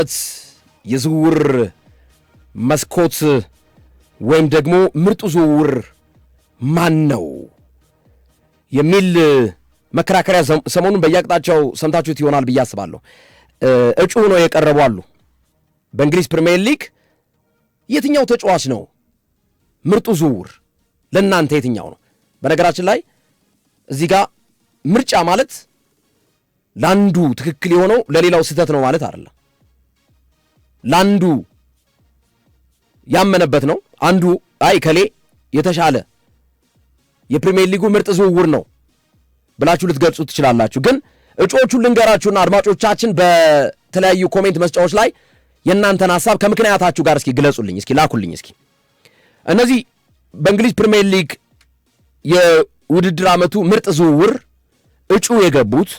ዓመት የዝውውር መስኮት ወይም ደግሞ ምርጡ ዝውውር ማን ነው የሚል መከራከሪያ ሰሞኑን በየአቅጣጫው ሰምታችሁት ይሆናል ብዬ አስባለሁ። እጩ ሆነው የቀረቡ አሉ። በእንግሊዝ ፕሪሚየር ሊግ የትኛው ተጫዋች ነው ምርጡ ዝውውር? ለእናንተ የትኛው ነው? በነገራችን ላይ እዚህ ጋር ምርጫ ማለት ለአንዱ ትክክል የሆነው ለሌላው ስህተት ነው ማለት አይደለም። ለአንዱ ያመነበት ነው፣ አንዱ አይ ከሌ የተሻለ የፕሪሚየር ሊጉ ምርጥ ዝውውር ነው ብላችሁ ልትገልጹ ትችላላችሁ። ግን እጩዎቹን ልንገራችሁና አድማጮቻችን በተለያዩ ኮሜንት መስጫዎች ላይ የእናንተን ሐሳብ ከምክንያታችሁ ጋር እስኪ ግለጹልኝ፣ እስኪ ላኩልኝ። እስኪ እነዚህ በእንግሊዝ ፕሪሚየር ሊግ የውድድር ዓመቱ ምርጥ ዝውውር እጩ የገቡት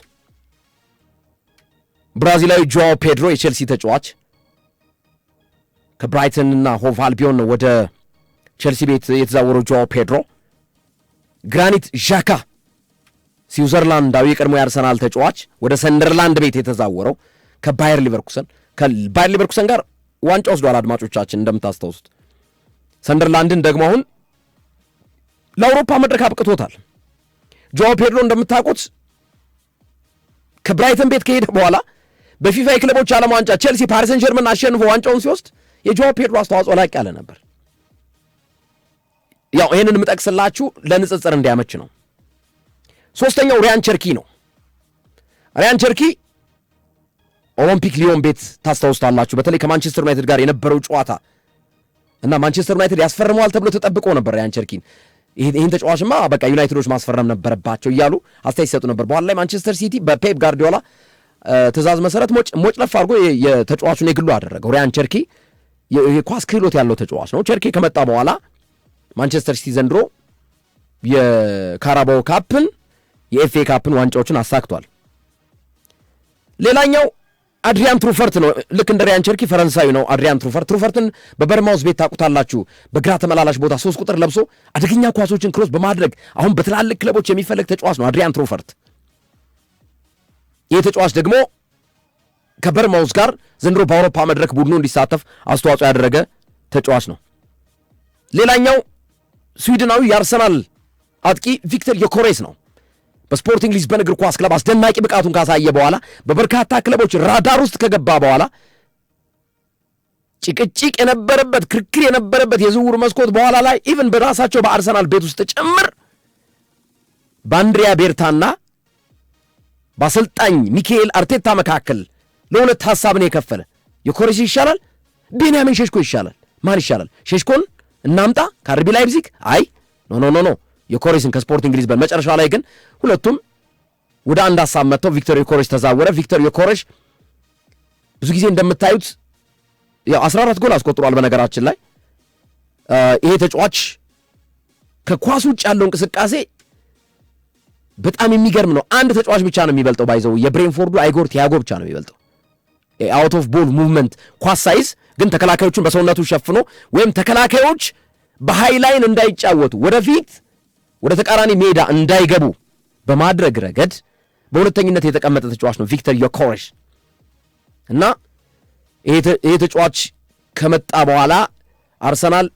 ብራዚላዊ ጆዋው ፔድሮ የቼልሲ ተጫዋች ከብራይተንና ሆቭ አልቢዮን ነው ወደ ቼልሲ ቤት የተዛወረው ጆዋው ፔድሮ። ግራኒት ዣካ ስዊዘርላንዳዊ የቀድሞ የአርሰናል ተጫዋች ወደ ሰንደርላንድ ቤት የተዛወረው ከባየር ሊቨርኩሰን ጋር ዋንጫ ወስዷል። አድማጮቻችን እንደምታስታውሱት ሰንደርላንድን ደግሞ አሁን ለአውሮፓ መድረክ አብቅቶታል። ጆዋው ፔድሮ እንደምታውቁት ከብራይተን ቤት ከሄደ በኋላ በፊፋ የክለቦች ዓለም ዋንጫ ቼልሲ ፓሪስ ሰን ጀርመን አሸንፎ ዋንጫውን ሲወስድ የጆዋው ፔድሮ አስተዋጽኦ ላቅ ያለ ነበር። ያው ይህንን የምጠቅስላችሁ ለንጽጽር እንዲያመች ነው። ሶስተኛው ሪያን ቸርኪ ነው። ሪያን ቸርኪ ኦሎምፒክ ሊዮን ቤት ታስታውስታላችሁ። በተለይ ከማንቸስተር ዩናይትድ ጋር የነበረው ጨዋታ እና ማንቸስተር ዩናይትድ ያስፈርመዋል ተብሎ ተጠብቆ ነበር። ሪያን ቸርኪን ይህን ተጫዋችማ በቃ ዩናይትዶች ማስፈረም ነበረባቸው እያሉ አስተያየት ሲሰጡ ነበር። በኋላ ላይ ማንቸስተር ሲቲ በፔፕ ጋርዲዮላ ትእዛዝ መሰረት ሞጭ ለፍ አድርጎ የተጫዋቹን የግሉ አደረገው። ሪያን ቸርኪ የኳስ ክህሎት ያለው ተጫዋች ነው። ቸርኪ ከመጣ በኋላ ማንቸስተር ሲቲ ዘንድሮ የካራባኦ ካፕን የኤፍኤ ካፕን ዋንጫዎችን አሳክቷል። ሌላኛው አድሪያን ትሩፈርት ነው። ልክ እንደ ሪያን ቸርኪ ፈረንሳዊ ነው። አድሪያን ትሩፈርትን በበርማውዝ ቤት ታውቁታላችሁ። በግራ ተመላላሽ ቦታ 3 ቁጥር ለብሶ አደገኛ ኳሶችን ክሮስ በማድረግ አሁን በትላልቅ ክለቦች የሚፈለግ ተጫዋች ነው አድሪያን ትሩፈርት። ይህ ተጫዋች ደግሞ ከበርማውዝ ጋር ዘንድሮ በአውሮፓ መድረክ ቡድኑ እንዲሳተፍ አስተዋጽኦ ያደረገ ተጫዋች ነው። ሌላኛው ስዊድናዊ የአርሰናል አጥቂ ቪክተር ዮኬሬስ ነው። በስፖርቲንግ ሊዝበን እግር ኳስ ክለብ አስደናቂ ብቃቱን ካሳየ በኋላ በበርካታ ክለቦች ራዳር ውስጥ ከገባ በኋላ ጭቅጭቅ የነበረበት ክርክር የነበረበት የዝውውር መስኮት በኋላ ላይ ኢቭን በራሳቸው በአርሰናል ቤት ውስጥ ጭምር በአንድሪያ ቤርታና በአሰልጣኝ ሚካኤል አርቴታ መካከል ለሁለት ሐሳብን የከፈለ ዮኬሬስ ይሻላል፣ ቤንያሚን ሼሽኮ ይሻላል። ማን ይሻላል? ሼሽኮን እናምጣ ከአርቢ ላይፕዚግ? አይ ኖ ዮኬሬስን ከስፖርቲንግ ሊዝበን። መጨረሻ ላይ ግን ሁለቱም ወደ አንድ ሐሳብ መጥተው ቪክተር ዮኬሬስ ተዛወረ። ቪክተር ዮኬሬስ ብዙ ጊዜ እንደምታዩት ያው 14 ጎል አስቆጥሯል። በነገራችን ላይ ይሄ ተጫዋች ከኳስ ውጭ ያለው እንቅስቃሴ በጣም የሚገርም ነው። አንድ ተጫዋች ብቻ ነው የሚበልጠው፣ ባይዘው የብሬንፎርዱ አይጎር ቲያጎ ብቻ ነው የሚበልጠው። አውት ኦፍ ቦል ሙቭመንት ኳስ ሳይዝ ግን ተከላካዮቹን በሰውነቱ ሸፍኖ ወይም ተከላካዮች በሃይላይን እንዳይጫወቱ ወደፊት ወደ ተቃራኒ ሜዳ እንዳይገቡ በማድረግ ረገድ በሁለተኝነት የተቀመጠ ተጫዋች ነው ቪክተር ዮኬሬስ። እና ይሄ ተጫዋች ከመጣ በኋላ አርሰናል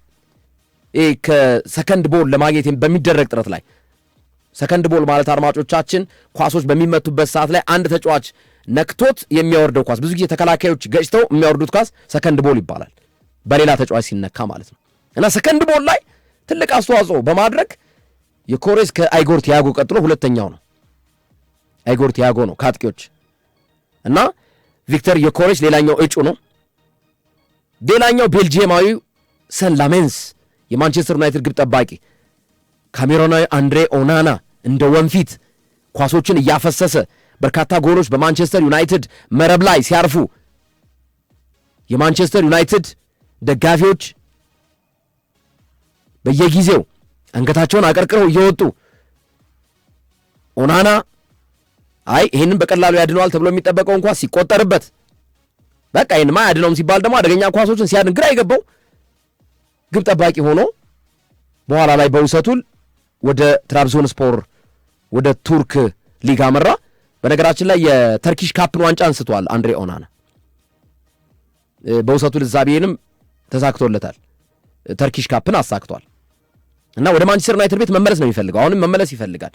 ከሰከንድ ቦል ለማግኘት በሚደረግ ጥረት ላይ ሰከንድ ቦል ማለት አድማጮቻችን ኳሶች በሚመቱበት ሰዓት ላይ አንድ ተጫዋች ነክቶት የሚያወርደው ኳስ፣ ብዙ ጊዜ ተከላካዮች ገጭተው የሚያወርዱት ኳስ ሰከንድ ቦል ይባላል፣ በሌላ ተጫዋች ሲነካ ማለት ነው። እና ሰከንድ ቦል ላይ ትልቅ አስተዋጽኦ በማድረግ ዮኬሬስ ከአይጎር ቲያጎ ቀጥሎ ሁለተኛው ነው። አይጎር ቲያጎ ነው ከአጥቂዎች። እና ቪክተር ዮኬሬስ ሌላኛው እጩ ነው። ሌላኛው ቤልጂየማዊው ሰን ላሜንስ የማንቸስተር ዩናይትድ ግብ ጠባቂ፣ ካሜሮናዊ አንድሬ ኦናና እንደ ወንፊት ኳሶችን እያፈሰሰ በርካታ ጎሎች በማንቸስተር ዩናይትድ መረብ ላይ ሲያርፉ የማንቸስተር ዩናይትድ ደጋፊዎች በየጊዜው አንገታቸውን አቀርቅረው እየወጡ ኦናና አይ ይሄንን በቀላሉ ያድነዋል ተብሎ የሚጠበቀው እንኳን ሲቆጠርበት በቃ ይሄንማ ያድነውም ሲባል ደግሞ አደገኛ ኳሶችን ሲያድን ግራ የገባው ግብ ጠባቂ ሆኖ በኋላ ላይ በውሰቱል ወደ ትራብዞንስፖር ወደ ቱርክ ሊግ አመራ። በነገራችን ላይ የተርኪሽ ካፕን ዋንጫ አንስቷል አንድሬ ኦናና። በውሰቱ ልዛቤንም ተሳክቶለታል። ተርኪሽ ካፕን አሳክቷል እና ወደ ማንቸስተር ዩናይትድ ቤት መመለስ ነው የሚፈልገው። አሁንም መመለስ ይፈልጋል።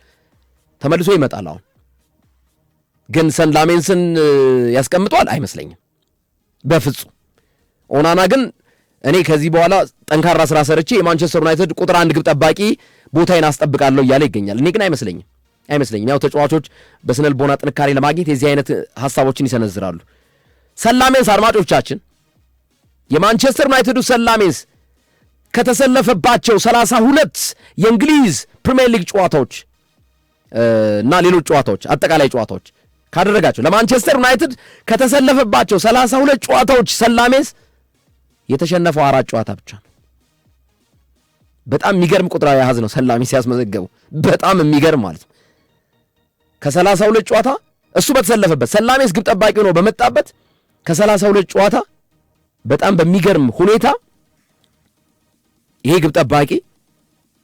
ተመልሶ ይመጣል። አሁን ግን ሰን ላሜንስን ያስቀምጧል አይመስለኝም በፍጹም። ኦናና ግን እኔ ከዚህ በኋላ ጠንካራ ስራ ሰርቼ የማንቸስተር ዩናይትድ ቁጥር 1 ግብ ጠባቂ ቦታዬን አስጠብቃለሁ እያለ ይገኛል። እኔ ግን አይመስለኝም። ያው ተጫዋቾች በስነ ልቦና ጥንካሬ ለማግኘት የዚህ አይነት ሐሳቦችን ይሰነዝራሉ። ሰን ላሜንስ አድማጮቻችን፣ የማንቸስተር ዩናይትዱ ሰን ላሜንስ ከተሰለፈባቸው 32 የእንግሊዝ ፕሪሚየር ሊግ ጨዋታዎች እና ሌሎች ጨዋታዎች አጠቃላይ ጨዋታዎች ካደረጋቸው ለማንቸስተር ዩናይትድ ከተሰለፈባቸው 32 ጨዋታዎች ሰን ላሜንስ የተሸነፈው 4 ጨዋታ ብቻ ነው። በጣም የሚገርም ቁጥራዊ አሃዝ ነው ሰን ላሜንስ ያስመዘገቡ። በጣም የሚገርም ማለት ነው። ከ32 ጨዋታ እሱ በተሰለፈበት ሰን ላሜንስ ግብ ጠባቂ ሆኖ በመጣበት ከ32 ጨዋታ በጣም በሚገርም ሁኔታ ይሄ ግብ ጠባቂ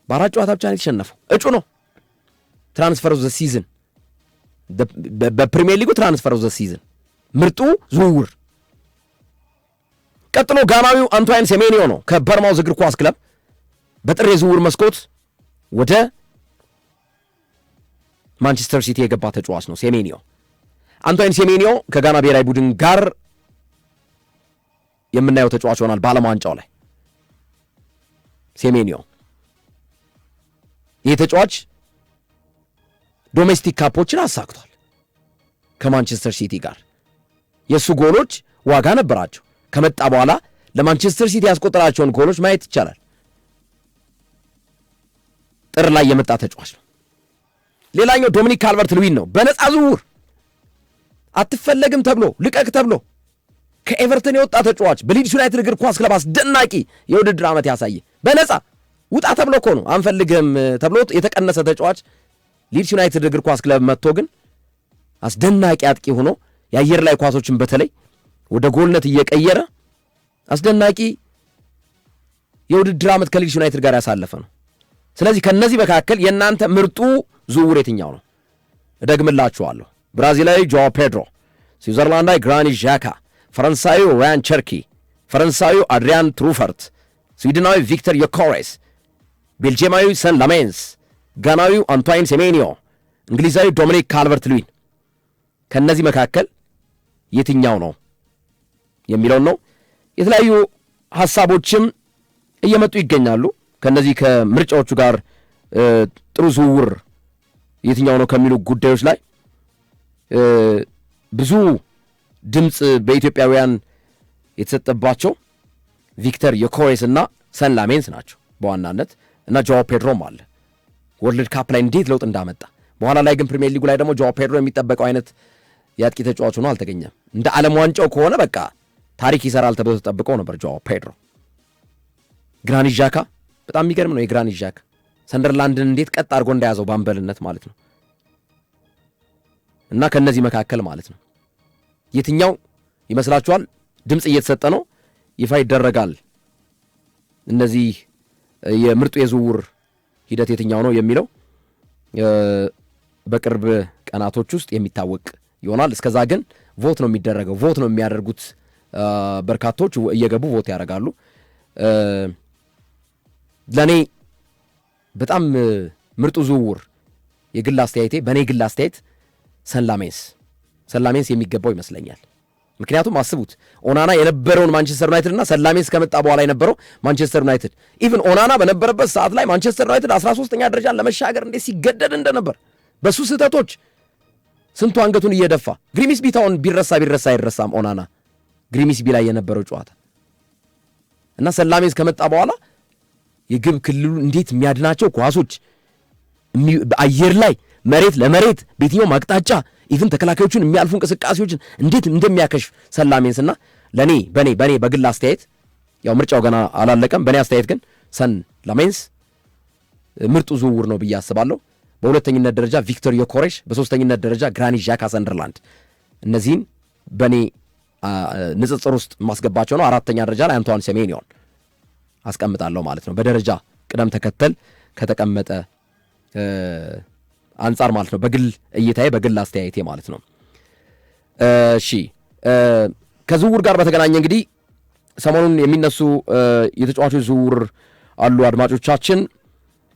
በ4 ጨዋታ ብቻ ነው የተሸነፈው። እጩ ነው ትራንስፈር ኦፍ ዘ ሲዝን፣ በፕሪሚየር ሊጉ ትራንስፈር ኦፍ ዘ ሲዝን ምርጡ ዝውውር። ቀጥሎ ጋናዊው አንቷይን ሴሜኒዮ ነው ከበርማውዝ እግር ኳስ ክለብ በጥር የዝውውር መስኮት ወደ ማንቸስተር ሲቲ የገባ ተጫዋች ነው። ሴሜኒዮ አንቷይን ሴሜኒዮ ከጋና ብሔራዊ ቡድን ጋር የምናየው ተጫዋች ሆናል በዓለም ዋንጫው ላይ። ሴሜኒዮ ይህ ተጫዋች ዶሜስቲክ ካፖችን አሳክቷል ከማንቸስተር ሲቲ ጋር። የእሱ ጎሎች ዋጋ ነበራቸው። ከመጣ በኋላ ለማንቸስተር ሲቲ ያስቆጠራቸውን ጎሎች ማየት ይቻላል። ጥር ላይ የመጣ ተጫዋች ነው። ሌላኛው ዶሚኒክ ካልቨርት ልዊን ነው። በነፃ ዝውውር አትፈለግም ተብሎ ልቀቅ ተብሎ ከኤቨርተን የወጣ ተጫዋች በሊድስ ዩናይትድ እግር ኳስ ክለብ አስደናቂ የውድድር ዓመት ያሳየ በነፃ ውጣ ተብሎ እኮ ነው አንፈልግም ተብሎ የተቀነሰ ተጫዋች ሊድስ ዩናይትድ እግር ኳስ ክለብ መጥቶ ግን አስደናቂ አጥቂ ሆኖ የአየር ላይ ኳሶችን በተለይ ወደ ጎልነት እየቀየረ አስደናቂ የውድድር ዓመት ከሊድስ ዩናይትድ ጋር ያሳለፈ ነው። ስለዚህ ከነዚህ መካከል የእናንተ ምርጡ ዝውውር የትኛው ነው? እደግምላችኋለሁ። ብራዚላዊ ጆዋ ፔድሮ፣ ስዊዘርላንዳዊ ግራኒት ዣካ፣ ፈረንሳዊው ራያን ቸርኪ፣ ፈረንሳዊው አድሪያን ትሩፈርት፣ ስዊድናዊ ቪክተር ዮኮሬስ፣ ቤልጂየማዊ ሰን ላሜንስ፣ ጋናዊው አንቷይን ሴሜኒዮ፣ እንግሊዛዊ ዶሚኒክ ካልቨርት ልዊን ከነዚህ መካከል የትኛው ነው የሚለው ነው። የተለያዩ ሐሳቦችም እየመጡ ይገኛሉ። ከነዚህ ከምርጫዎቹ ጋር ጥሩ ዝውውር የትኛው ነው ከሚሉ ጉዳዮች ላይ ብዙ ድምፅ በኢትዮጵያውያን የተሰጠባቸው ቪክተር ዮኮሬስ እና ሰን ላሜንስ ናቸው በዋናነት እና ጆዋ ፔድሮም አለ ወርልድ ካፕ ላይ እንዴት ለውጥ እንዳመጣ። በኋላ ላይ ግን ፕሪሚየር ሊጉ ላይ ደግሞ ጆዋ ፔድሮ የሚጠበቀው አይነት የአጥቂ ተጫዋች ሆኖ አልተገኘም። እንደ ዓለም ዋንጫው ከሆነ በቃ ታሪክ ይሰራል ተብሎ ተጠብቀው ነበር ጆዋ ፔድሮ። ግራኒት ዣካ በጣም የሚገርም ነው። የግራኒት ዣካ ሰንደርላንድን እንዴት ቀጥ አድርጎ እንደያዘው ባምበልነት ማለት ነው። እና ከነዚህ መካከል ማለት ነው የትኛው ይመስላችኋል? ድምፅ እየተሰጠ ነው፣ ይፋ ይደረጋል። እነዚህ የምርጡ የዝውውር ሂደት የትኛው ነው የሚለው በቅርብ ቀናቶች ውስጥ የሚታወቅ ይሆናል። እስከዛ ግን ቮት ነው የሚደረገው። ቮት ነው የሚያደርጉት። በርካቶች እየገቡ ቮት ያደርጋሉ። ለእኔ በጣም ምርጡ ዝውውር የግል አስተያየቴ፣ በእኔ ግል አስተያየት ሰን ላሜንስ የሚገባው ይመስለኛል። ምክንያቱም አስቡት ኦናና የነበረውን ማንቸስተር ዩናይትድ እና ሰን ላሜንስ ከመጣ በኋላ የነበረው ማንቸስተር ዩናይትድ፣ ኢቭን ኦናና በነበረበት ሰዓት ላይ ማንቸስተር ዩናይትድ 13ኛ ደረጃን ለመሻገር እንዴት ሲገደድ እንደነበር በሱ ስህተቶች ስንቱ አንገቱን እየደፋ ግሪምስቢ ታውን ቢረሳ አይረሳም። ኦናና ግሪምስቢ ላይ የነበረው ጨዋታ እና ሰን ላሜንስ ከመጣ በኋላ የግብ ክልሉ እንዴት የሚያድናቸው ኳሶች በአየር ላይ መሬት ለመሬት በየትኛውም አቅጣጫ ኢቭን ተከላካዮቹን የሚያልፉ እንቅስቃሴዎችን እንዴት እንደሚያከሽፍ ሰን ላሜንስ እና ለኔ በኔ በግል አስተያየት ያው ምርጫው ገና አላለቀም። በኔ አስተያየት ግን ሰን ላሜንስ ምርጡ ዝውውር ነው ብዬ አስባለሁ። በሁለተኝነት ደረጃ ቪክተር ዮኮሬሽ፣ በሶስተኝነት ደረጃ ግራኒት ዣካ ሰንደርላንድ። እነዚህን በኔ ንጽጽር ውስጥ ማስገባቸው ነው። አራተኛ ደረጃ ላይ አንቷን ሴሜኒዮን አስቀምጣለሁ ማለት ነው። በደረጃ ቅደም ተከተል ከተቀመጠ አንጻር ማለት ነው። በግል እይታዬ በግል አስተያየቴ ማለት ነው። እሺ ከዝውውር ጋር በተገናኘ እንግዲህ ሰሞኑን የሚነሱ የተጫዋቾች ዝውውር አሉ አድማጮቻችን።